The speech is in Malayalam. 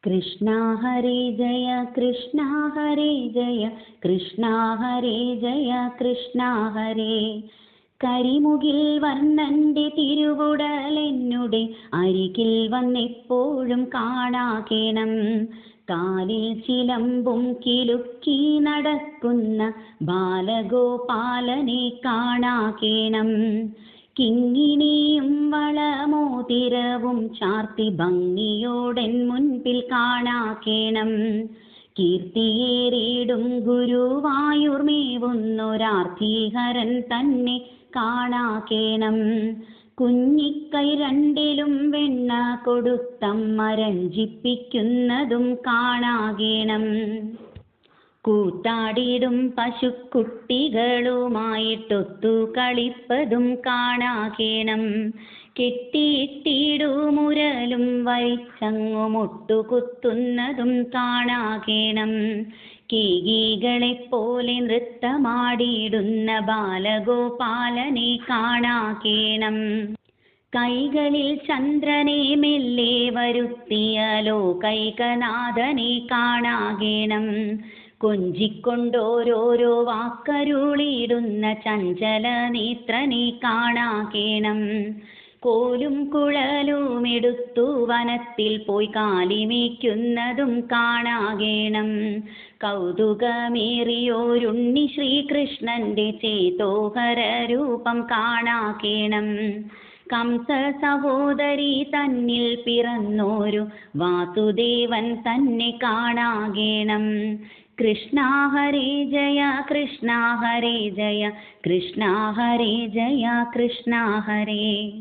कृष्णा हरे जय कृष्णा हरे जय कृष्णा हरे जय कृष्णा हरे കരിമുകിൽ വർണ്ണന്റെ തിരുവുടലെന്നുടെ അരികിൽ വന്നെപ്പോഴും കാണാകേണം. കാലിൽ ചിലമ്പും കിലുക്കി നടക്കുന്ന ബാലഗോപാലനെ കാണാകേണം. കിങ്ങിണിയും വളമോതിരവും ചാർത്തി ഭംഗിയോടൻ മുൻപിൽ കാണാകേണം. കീർത്തിയേറിയിടും ഗുരുവായൂർ മേവുന്നൊരാർത്തിഹരൻ തന്നെ കാണാകേണം. കുഞ്ഞിക്കൈ രണ്ടിലും വെണ്ണ കൊടുത്തമ്മ രഞ്ജിപ്പിക്കുന്നതും കാണാകേണം. കൂത്താടിടും പശുക്കുട്ടികളുമായിട്ടൊത്തു കളിപ്പതും കാണാകേണം. കെട്ടിയിട്ടിടുമുരലും വലിച്ചങ്ങു മുട്ടുകുത്തുന്നതും കാണാകേണം. കീകികളെപ്പോലെ നൃത്തമാടിയിടുന്ന ബാലഗോപാലനെ കാണാകേണം. കൈകളിൽ ചന്ദ്രനെ മെല്ലെ വരുത്തിയ ലോകൈകനാഥനെ കാണാകേണം. കൊഞ്ചിക്കൊണ്ടോരോരോ വാക്കരുളിയിടുന്ന ചഞ്ചല നേത്രനെ കാണാകേണം. കോലും കുഴലും എടുത്തു വനത്തിൽ പോയി കാലിമേക്കുന്നതും കാണാകേണം. കൗതുകമേറിയോരുണ്ണി ശ്രീകൃഷ്ണന്റെ ചേതോഹര രൂപം കാണാകേണം. കംസ സഹോദരി തന്നിൽ പിറന്നോരു വാസുദേവൻ തന്നെ കാണാകേണം. കൃഷ്ണ ഹരേ ജയ കൃഷ്ണ ഹരേ ജയ കൃഷ്ണ ഹരേ ജയ കൃഷ്ണ ഹരേ.